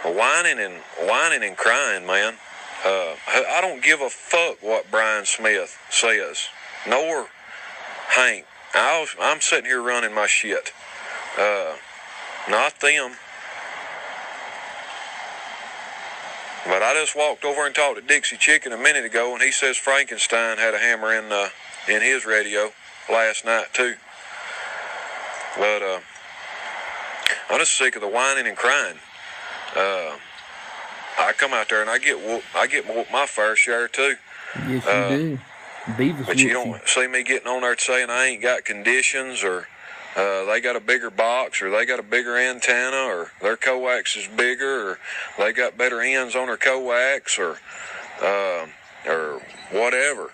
whining and crying, man. I don't give a fuck what Brian Smith says, nor Hank. I'm sitting here running my shit. Not them. But I just walked over and talked to Dixie Chicken a minute ago, and he says Frankenstein had a hammer in his radio last night too. But I'm just sick of the whining and crying. I come out there and I get whooped my fair share too. Yes, you do. Beavis, but you don't see me getting on there saying I ain't got conditions, or they got a bigger box, or they got a bigger antenna, or their coax is bigger, or they got better ends on their coax, or whatever,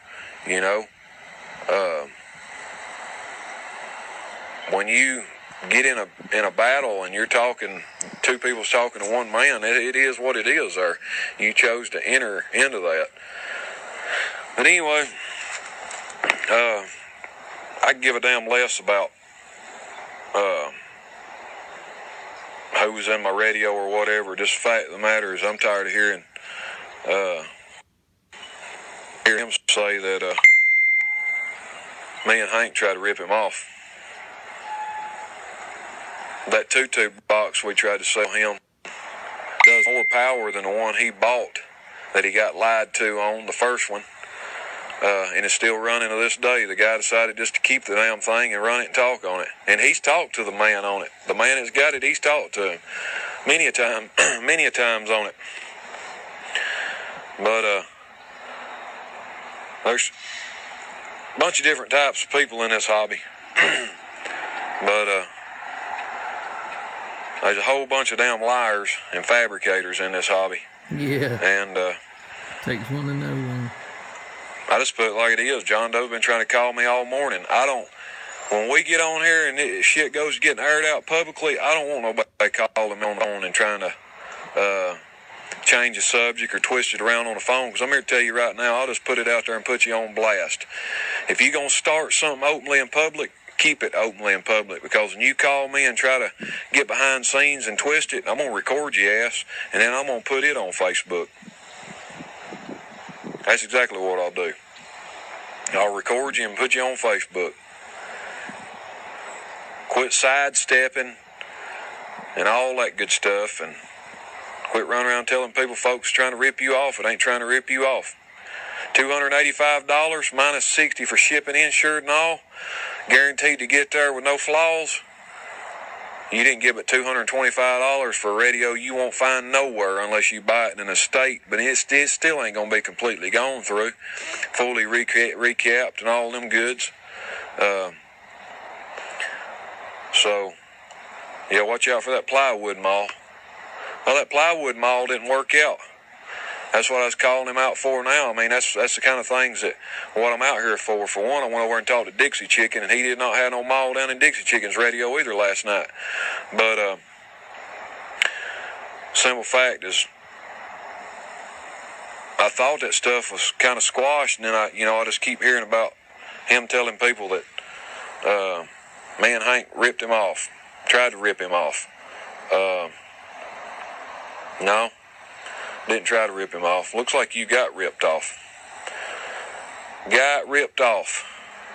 you know. When you get in a battle and you're talking, two people's talking to one man, it is what it is there. You chose to enter into that. But anyway, I give a damn less about who's in my radio or whatever. Just the fact of the matter is I'm tired of hearing him say that me and Hank tried to rip him off. That 2-tube box we tried to sell him does more power than the one he bought that he got lied to on, the first one. And it's still running to this day. The guy decided just to keep the damn thing and run it and talk on it. And he's talked to the man on it. The man that's got it, he's talked to him many a times on it. But there's a bunch of different types of people in this hobby. But there's a whole bunch of damn liars and fabricators in this hobby. Yeah. And takes one to know one. I just put it like it is. John Doe's been trying to call me all morning. When we get on here and shit goes getting aired out publicly, I don't want nobody calling me on the phone and trying to change the subject or twist it around on the phone. Because I'm here to tell you right now, I'll just put it out there and put you on blast. If you're going to start something openly in public, keep it openly in public, because when you call me and try to get behind scenes and twist it, I'm going to record your ass, and then I'm going to put it on Facebook. That's exactly what I'll do. I'll record you and put you on Facebook. Quit sidestepping and all that good stuff, and quit running around telling people folks trying to rip you off. It ain't trying to rip you off. $285 minus $60 for shipping, insured and all. Guaranteed to get there with no flaws. You didn't give it $225 for a radio you won't find nowhere unless you buy it in a state, but it still ain't going to be completely gone through, fully recapped and all them goods. So, yeah, watch out for that plywood mall. Well, that plywood mall didn't work out. That's what I was calling him out for now. I mean, that's the kind of things that what I'm out here for. For one, I went over and talked to Dixie Chicken, and he did not have no mall down in Dixie Chicken's radio either last night. But simple fact is, I thought that stuff was kind of squashed, and then I just keep hearing about him telling people that me and Hank ripped him off, tried to rip him off. No. Didn't try to rip him off. Looks like you got ripped off. Got ripped off.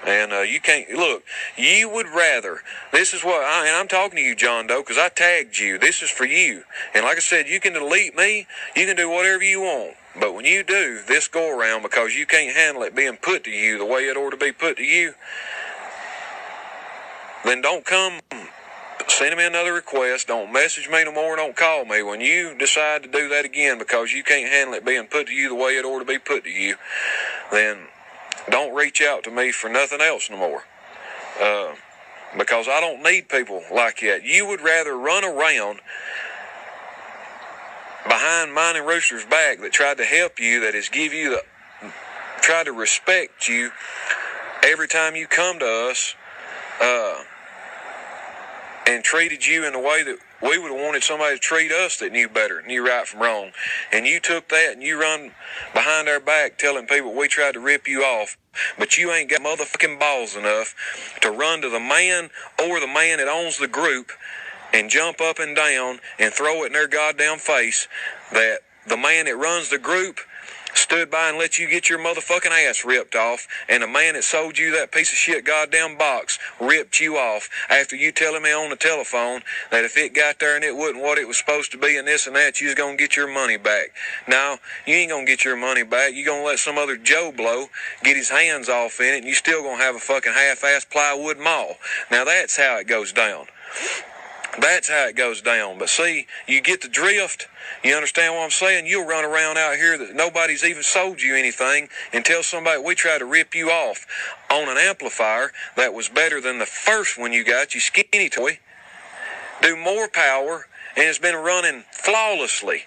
And you can't, look, you would rather, this is what, and I'm talking to you, John Doe, because I tagged you. This is for you. And like I said, you can delete me. You can do whatever you want. But when you do this go around, because you can't handle it being put to you the way it ought to be put to you, then don't come. Send me another request. Don't message me no more. Don't call me. When you decide to do that again because you can't handle it being put to you the way it ought to be put to you, then don't reach out to me for nothing else no more. Because I don't need people like that. You would rather run around behind mine and Rooster's back that tried to help you, that is give you tried to respect you every time you come to us, and treated you in the way that we would have wanted somebody to treat us that knew better, knew right from wrong. And you took that and you run behind our back telling people we tried to rip you off, but you ain't got motherfucking balls enough to run to the man or the man that owns the group and jump up and down and throw it in their goddamn face that the man that runs the group stood by and let you get your motherfucking ass ripped off, and the man that sold you that piece of shit goddamn box ripped you off after you telling me on the telephone that if it got there and it wasn't what it was supposed to be and this and that, you was going to get your money back. Now, you ain't going to get your money back. You going to let some other Joe Blow get his hands off in it, and you still going to have a fucking half-ass plywood mall. Now, that's how it goes down. That's how it goes down. But see, you get the drift. You understand what I'm saying? You'll run around out here that nobody's even sold you anything and tell somebody we tried to rip you off on an amplifier that was better than the first one you got, you skinny toy. Do more power, and it's been running flawlessly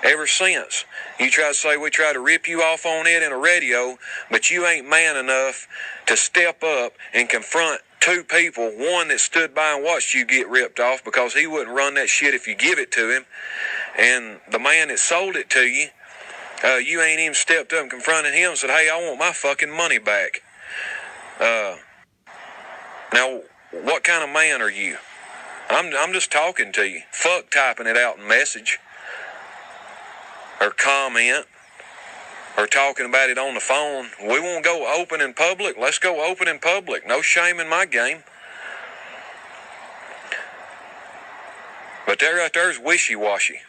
ever since. You try to say we try to rip you off on it in a radio, but you ain't man enough to step up and confront two people, one that stood by and watched you get ripped off because he wouldn't run that shit if you give it to him, and the man that sold it to you, you ain't even stepped up and confronted him and said, hey, I want my fucking money back. Now, what kind of man are you? I'm just talking to you. Fuck typing it out in message or comment or talking about it on the phone. We won't go open in public. Let's go open in public. No shame in my game. But that right there is wishy-washy.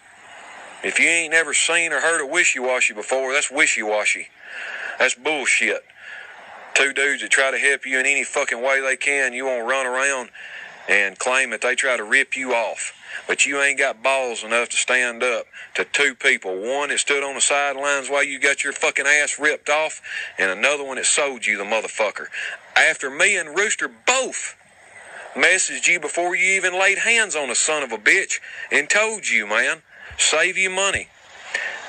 If you ain't never seen or heard of wishy-washy before, that's wishy-washy. That's bullshit. Two dudes that try to help you in any fucking way they can, you won't run around and claim that they try to rip you off. But you ain't got balls enough to stand up to two people. One that stood on the sidelines while you got your fucking ass ripped off, and another one that sold you the motherfucker. After me and Rooster both messaged you before you even laid hands on the son of a bitch and told you, man, save you money.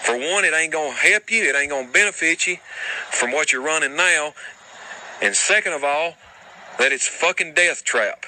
For one, it ain't going to help you. It ain't going to benefit you from what you're running now. And second of all, that it's a fucking death trap.